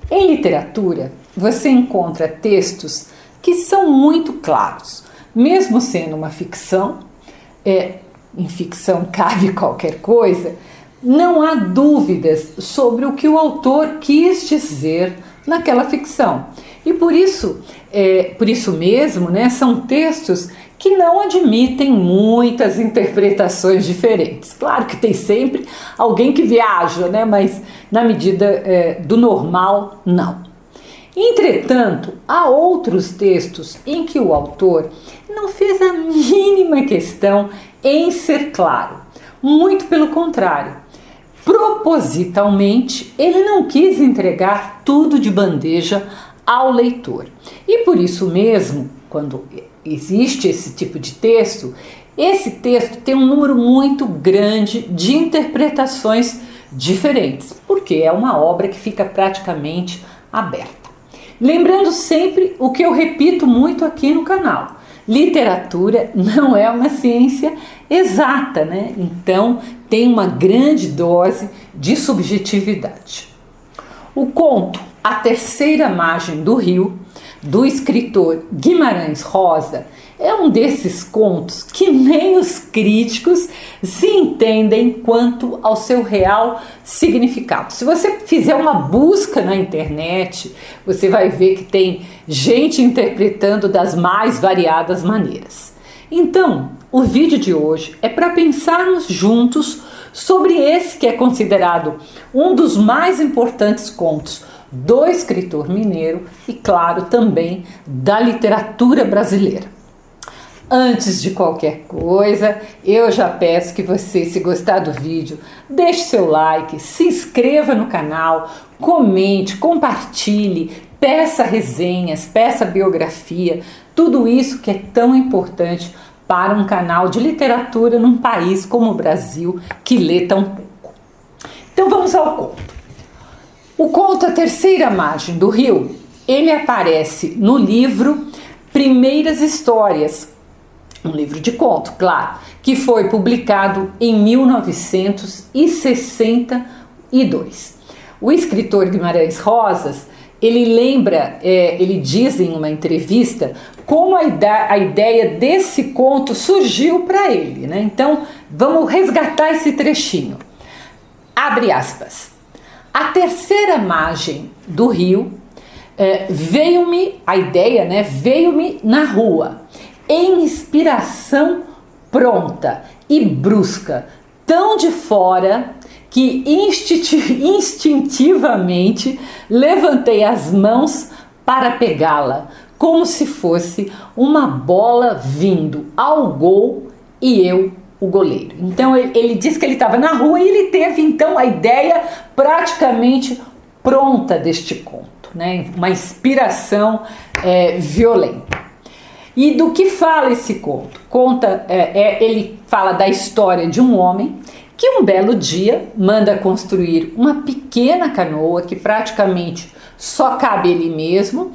Em literatura, você encontra textos que são muito claros, mesmo sendo uma ficção, em ficção cabe qualquer coisa, não há dúvidas sobre o que o autor quis dizer naquela ficção. E por isso mesmo, né, são textos que não admitem muitas interpretações diferentes. Claro que tem sempre alguém que viaja, né, mas na medida do normal, não. Entretanto, há outros textos em que o autor não fez a mínima questão em ser claro. Muito pelo contrário. Propositalmente, ele não quis entregar tudo de bandeja ao leitor. E por isso mesmo, quando existe esse tipo de texto, esse texto tem um número muito grande de interpretações diferentes, porque é uma obra que fica praticamente aberta. Lembrando sempre o que eu repito muito aqui no canal: literatura não é uma ciência exata, né? Então tem uma grande dose de subjetividade. O conto A Terceira Margem do Rio, do escritor Guimarães Rosa, é um desses contos que nem os críticos se entendem quanto ao seu real significado. Se você fizer uma busca na internet, você vai ver que tem gente interpretando das mais variadas maneiras. Então, o vídeo de hoje é para pensarmos juntos sobre esse que é considerado um dos mais importantes contos do escritor mineiro e, claro, também da literatura brasileira. Antes de qualquer coisa, eu já peço que você, se gostar do vídeo, deixe seu like, se inscreva no canal, comente, compartilhe, peça resenhas, peça biografia, tudo isso que é tão importante para um canal de literatura num país como o Brasil, que lê tão pouco. Então vamos ao conto. O conto A Terceira Margem do Rio, ele aparece no livro Primeiras Histórias, um livro de conto, claro, que foi publicado em 1962. O escritor Guimarães Rosas, ele diz em uma entrevista como a ideia desse conto surgiu para ele, né? Então, vamos resgatar esse trechinho. Abre aspas. A terceira margem do rio veio-me na rua, em inspiração pronta e brusca, tão de fora que instintivamente levantei as mãos para pegá-la, como se fosse uma bola vindo ao gol e eu o goleiro. Então ele diz que ele estava na rua e ele teve então a ideia praticamente pronta deste conto, né? Uma inspiração violenta. E do que fala esse conto? Ele fala da história de um homem que um belo dia manda construir uma pequena canoa que praticamente só cabe ele mesmo,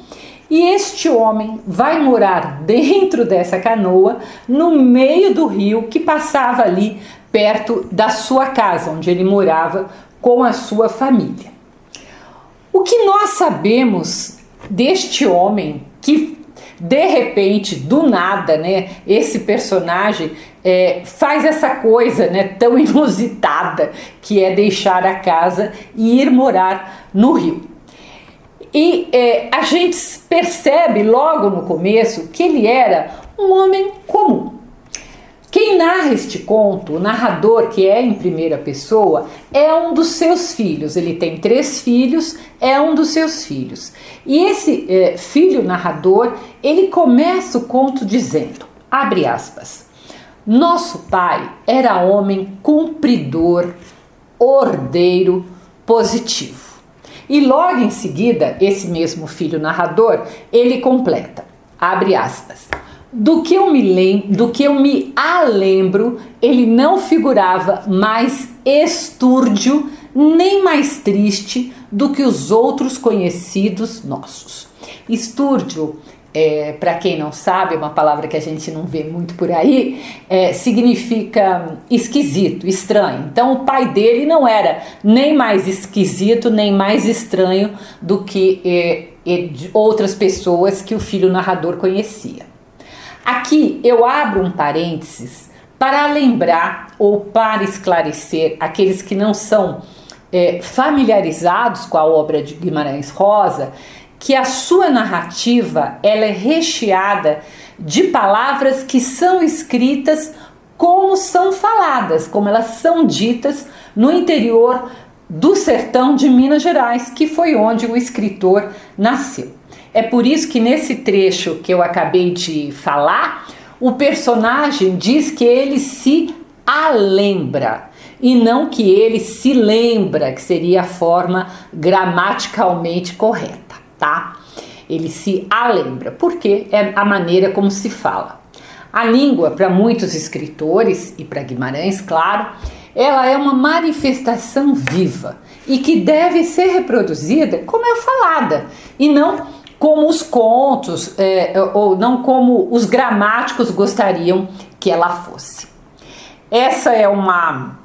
e este homem vai morar dentro dessa canoa no meio do rio que passava ali perto da sua casa, onde ele morava com a sua família. O que nós sabemos deste homem que de repente, do nada, né, esse personagem faz essa coisa, né, tão inusitada, que é deixar a casa e ir morar no rio. E a gente percebe logo no começo que ele era um homem comum. Quem narra este conto, o narrador, que é em primeira pessoa, é um dos seus filhos. Ele tem 3 filhos, é um dos seus filhos. E esse filho narrador, ele começa o conto dizendo, abre aspas, nosso pai era homem cumpridor, ordeiro, positivo. E logo em seguida, esse mesmo filho narrador, ele completa, abre aspas, do que eu me lembro, ele não figurava mais estúrdio nem mais triste do que os outros conhecidos nossos. Estúrdio, para quem não sabe, é uma palavra que a gente não vê muito por aí, significa esquisito, estranho. Então o pai dele não era nem mais esquisito, nem mais estranho do que outras pessoas que o filho narrador conhecia. Aqui eu abro um parênteses para lembrar ou para esclarecer aqueles que não são familiarizados com a obra de Guimarães Rosa, que a sua narrativa ela é recheada de palavras que são escritas como são faladas, como elas são ditas no interior do sertão de Minas Gerais, que foi onde o escritor nasceu. É por isso que nesse trecho que eu acabei de falar, o personagem diz que ele se alembra e não que ele se lembra, que seria a forma gramaticalmente correta, tá? Ele se alembra, porque é a maneira como se fala. A língua, para muitos escritores, e para Guimarães, claro, ela é uma manifestação viva e que deve ser reproduzida como é falada, e não como os contos, ou não como os gramáticos gostariam que ela fosse. Essa é uma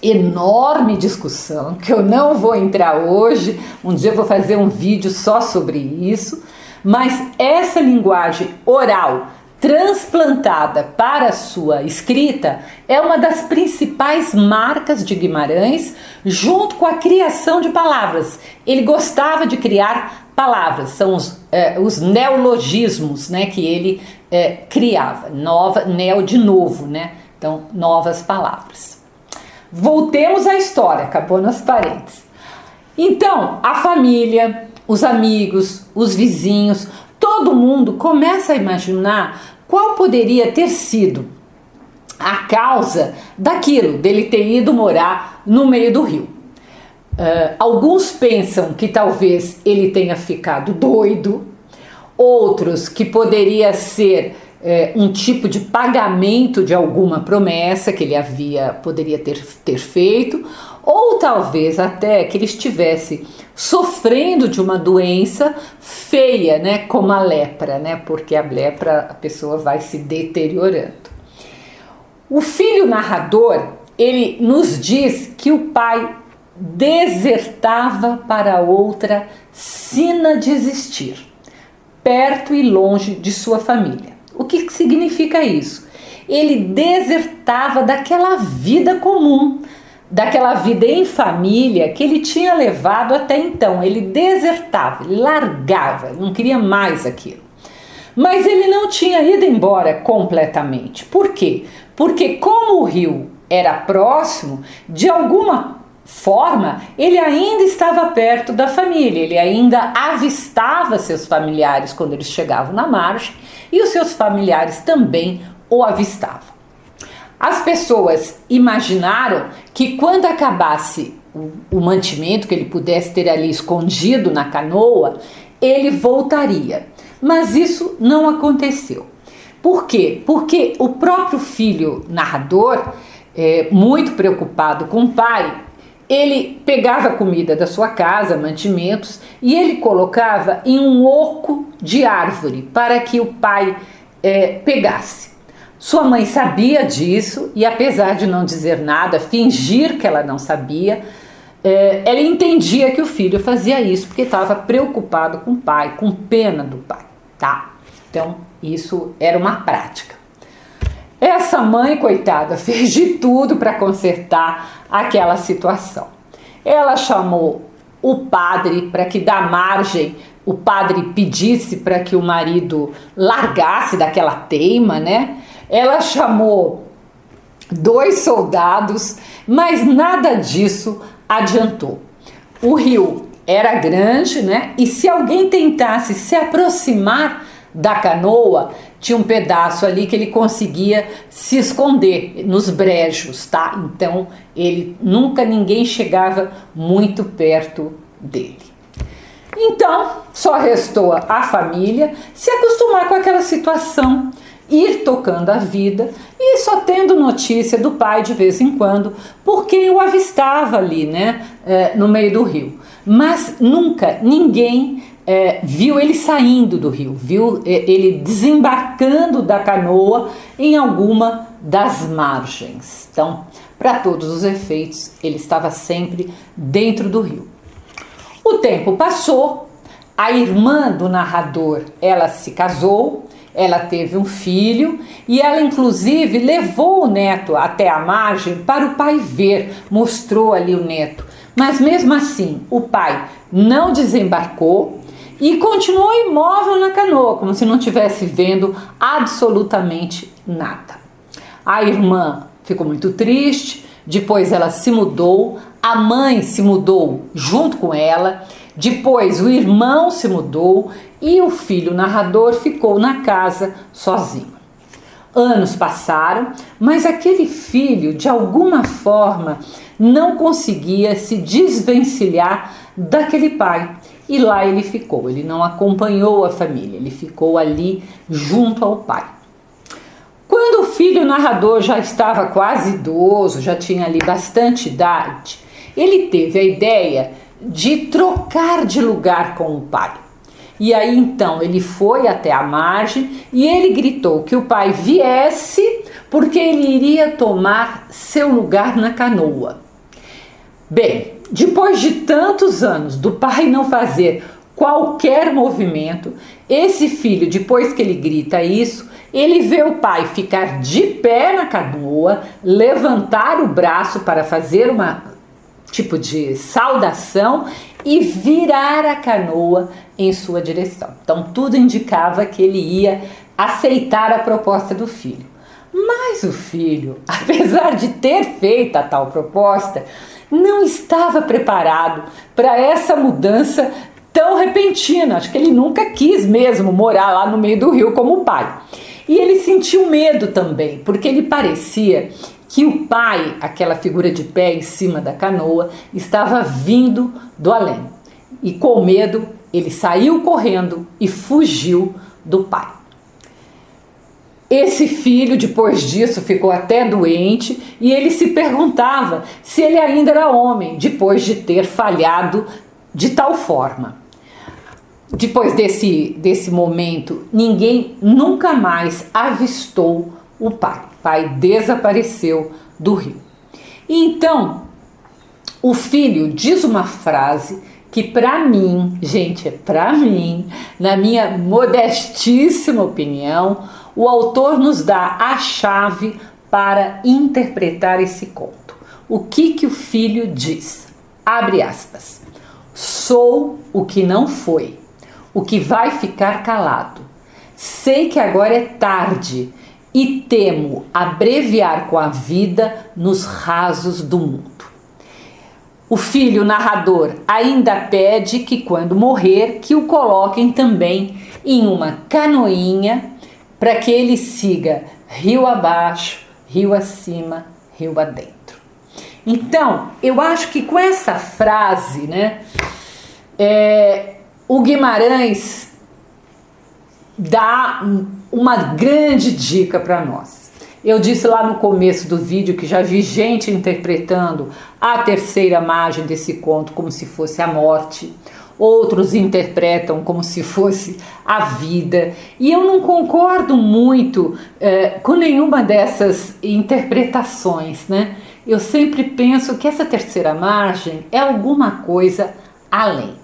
enorme discussão que eu não vou entrar hoje. Um dia eu vou fazer um vídeo só sobre isso, mas essa linguagem oral transplantada para a sua escrita é uma das principais marcas de Guimarães, junto com a criação de palavras. Ele gostava de criar palavras, são os neologismos, né, que ele criava, neo de novo, né? Então, novas palavras. Voltemos à história, acabou nas parênteses. Então, a família, os amigos, os vizinhos, todo mundo começa a imaginar qual poderia ter sido a causa daquilo, dele ter ido morar no meio do rio. Alguns pensam que talvez ele tenha ficado doido, outros que poderia ser um tipo de pagamento de alguma promessa que ele poderia ter feito, ou talvez até que ele estivesse sofrendo de uma doença feia, né, como a lepra, né, porque a lepra a pessoa vai se deteriorando. O filho narrador, ele nos diz que o pai desertava para outra sina de existir, perto e longe de sua família. O que significa isso? Ele desertava daquela vida comum, daquela vida em família que ele tinha levado até então. Ele desertava, ele largava, não queria mais aquilo. Mas ele não tinha ido embora completamente. Por quê? Porque como o rio era próximo, de alguma forma, ele ainda estava perto da família, ele ainda avistava seus familiares quando eles chegavam na margem, e os seus familiares também o avistavam. As pessoas imaginaram que quando acabasse o mantimento que ele pudesse ter ali escondido na canoa, ele voltaria. Mas isso não aconteceu. Por quê? Porque o próprio filho narrador, muito preocupado com o pai, ele pegava a comida da sua casa, mantimentos, e ele colocava em um oco de árvore para que o pai pegasse. Sua mãe sabia disso e, apesar de não dizer nada, fingir que ela não sabia, ela entendia que o filho fazia isso porque estava preocupado com o pai, com pena do pai, tá? Então, isso era uma prática. Essa mãe, coitada, fez de tudo para consertar aquela situação. Ela chamou o padre para que da margem o padre pedisse para que o marido largasse daquela teima, né? Ela chamou 2 soldados, mas nada disso adiantou. O rio era grande, né? E se alguém tentasse se aproximar da canoa, tinha um pedaço ali que ele conseguia se esconder nos brejos, tá? Então ninguém chegava muito perto dele. Então só restou a família se acostumar com aquela situação ir tocando a vida e só tendo notícia do pai de vez em quando, porque o avistava ali, né, no meio do rio. Mas nunca ninguém viu ele saindo do rio, viu ele desembarcando da canoa em alguma das margens. Então, para todos os efeitos, ele estava sempre dentro do rio. O tempo passou, a irmã do narrador, ela se casou, ela teve um filho e ela inclusive levou o neto até a margem para o pai ver, mostrou ali o neto. Mas mesmo assim, o pai não desembarcou e continuou imóvel na canoa, como se não estivesse vendo absolutamente nada. A irmã ficou muito triste, depois ela se mudou, a mãe se mudou junto com ela, depois o irmão se mudou e o filho narrador ficou na casa sozinho. Anos passaram, mas aquele filho, de alguma forma, não conseguia se desvencilhar daquele pai. E lá ele ficou, ele não acompanhou a família, ele ficou ali junto ao pai. Quando o filho narrador já estava quase idoso, já tinha ali bastante idade, ele teve a ideia de trocar de lugar com o pai. E aí então ele foi até a margem e ele gritou que o pai viesse porque ele iria tomar seu lugar na canoa. Bem, depois de tantos anos do pai não fazer qualquer movimento, esse filho, depois que ele grita isso, ele vê o pai ficar de pé na canoa, levantar o braço para fazer uma tipo de saudação e virar a canoa em sua direção. Então tudo indicava que ele ia aceitar a proposta do filho. Mas o filho, apesar de ter feito a tal proposta, não estava preparado para essa mudança tão repentina. Acho que ele nunca quis mesmo morar lá no meio do rio como o pai. E ele sentiu medo também, porque ele parecia que o pai, aquela figura de pé em cima da canoa, estava vindo do além. E com medo, ele saiu correndo e fugiu do pai. Esse filho, depois disso, ficou até doente e ele se perguntava se ele ainda era homem, depois de ter falhado de tal forma. Depois desse momento, ninguém nunca mais avistou o pai. O pai desapareceu do rio. E então, o filho diz uma frase que para mim, gente, para mim, na minha modestíssima opinião, o autor nos dá a chave para interpretar esse conto. O que o filho diz? Abre aspas. Sou o que não foi, o que vai ficar calado. Sei que agora é tarde e temo abreviar com a vida nos rasos do mundo. O filho narrador ainda pede que quando morrer, que o coloquem também em uma canoinha para que ele siga rio abaixo, rio acima, rio adentro. Então, eu acho que com essa frase, né, o Guimarães dá uma grande dica para nós. Eu disse lá no começo do vídeo que já vi gente interpretando a terceira margem desse conto como se fosse a morte. Outros interpretam como se fosse a vida. E eu não concordo muito com nenhuma dessas interpretações, né? Eu sempre penso que essa terceira margem é alguma coisa além.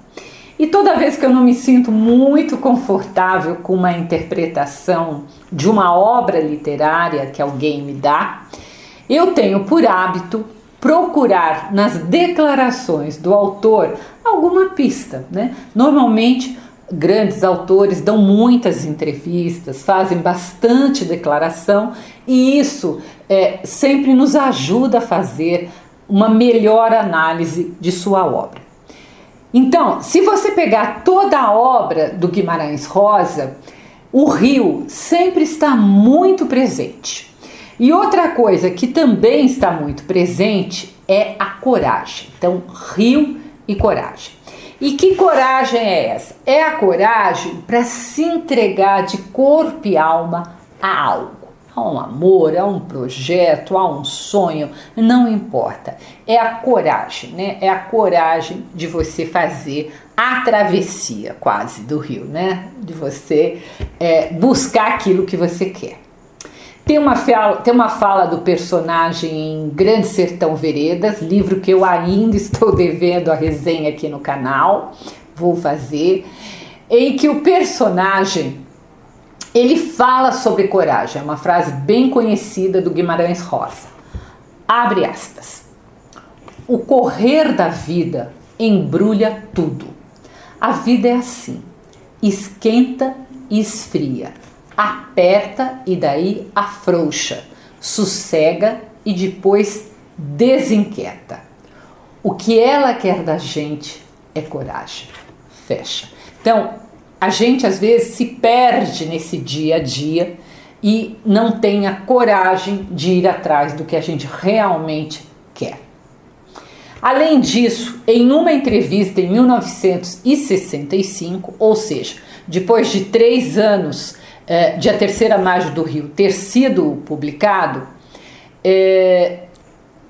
E toda vez que eu não me sinto muito confortável com uma interpretação de uma obra literária que alguém me dá, eu tenho por hábito procurar nas declarações do autor alguma pista, né? Normalmente, grandes autores dão muitas entrevistas, fazem bastante declaração e isso sempre nos ajuda a fazer uma melhor análise de sua obra. Então, se você pegar toda a obra do Guimarães Rosa, o rio sempre está muito presente. E outra coisa que também está muito presente é a coragem. Então, rio e coragem. E que coragem é essa? É a coragem para se entregar de corpo e alma a algo. Há um amor, há um projeto, há um sonho, não importa. É a coragem, né? É a coragem de você fazer a travessia quase do rio, né? De você buscar aquilo que você quer. Tem uma fala do personagem em Grande Sertão Veredas, livro que eu ainda estou devendo a resenha aqui no canal, vou fazer, em que o personagem ele fala sobre coragem, é uma frase bem conhecida do Guimarães Rosa. Abre aspas. O correr da vida embrulha tudo. A vida é assim, esquenta e esfria, aperta e daí afrouxa, sossega e depois desinquieta. O que ela quer da gente é coragem. Fecha. Então, a gente às vezes se perde nesse dia a dia e não tem a coragem de ir atrás do que a gente realmente quer. Além disso, em uma entrevista em 1965, ou seja, depois de 3 anos de A Terceira Margem do Rio ter sido publicado,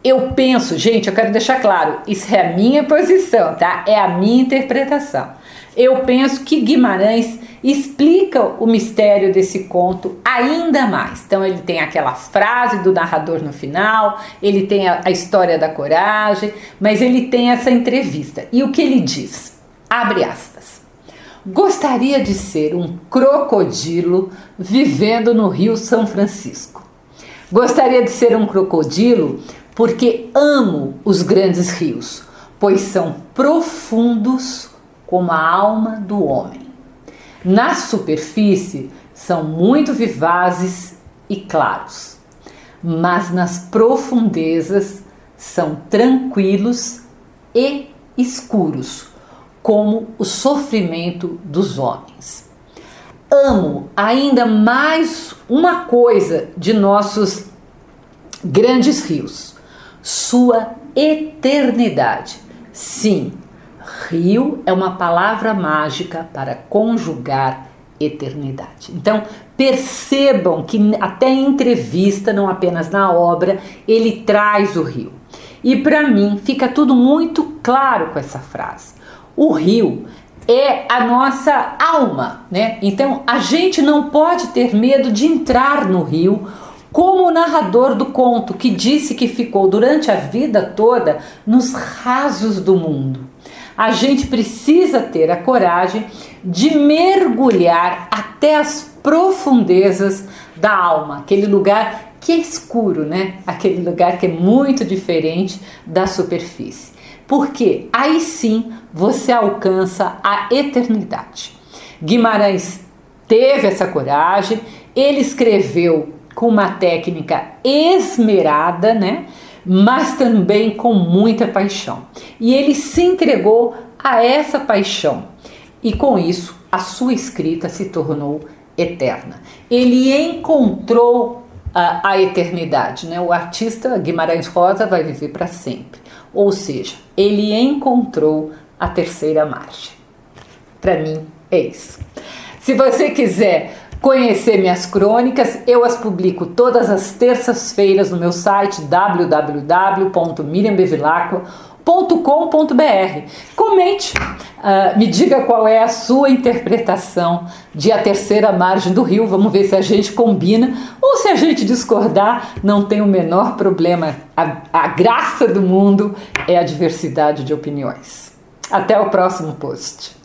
eu penso, gente, eu quero deixar claro, isso é a minha posição, tá? É a minha interpretação. Eu penso que Guimarães explica o mistério desse conto ainda mais. Então ele tem aquela frase do narrador no final, ele tem a história da coragem, mas ele tem essa entrevista. E o que ele diz? Abre aspas. Gostaria de ser um crocodilo vivendo no Rio São Francisco. Gostaria de ser um crocodilo porque amo os grandes rios, pois são profundos como a alma do homem. Na superfície são muito vivazes e claros, mas nas profundezas são tranquilos e escuros, como o sofrimento dos homens. Amo ainda mais uma coisa de nossos grandes rios, sua eternidade. Sim, rio é uma palavra mágica para conjugar eternidade. Então, percebam que até em entrevista, não apenas na obra, ele traz o rio. E para mim fica tudo muito claro com essa frase. O rio é a nossa alma, né? Então, a gente não pode ter medo de entrar no rio, como o narrador do conto que disse que ficou durante a vida toda nos rasos do mundo. A gente precisa ter a coragem de mergulhar até as profundezas da alma, aquele lugar que é escuro, né? Aquele lugar que é muito diferente da superfície. Porque aí sim você alcança a eternidade. Guimarães teve essa coragem, ele escreveu com uma técnica esmerada, né? Mas também com muita paixão. E ele se entregou a essa paixão. E com isso, a sua escrita se tornou eterna. Ele encontrou a eternidade, né? O artista Guimarães Rosa vai viver para sempre. Ou seja, ele encontrou a terceira margem. Para mim, é isso. Se você quiser conhecer minhas crônicas, eu as publico todas as terças-feiras no meu site www.miriambevilacqua.com.br. Comente, me diga qual é a sua interpretação de A Terceira Margem do Rio. Vamos ver se a gente combina ou se a gente discordar, não tem o menor problema. A graça do mundo é a diversidade de opiniões. Até o próximo post.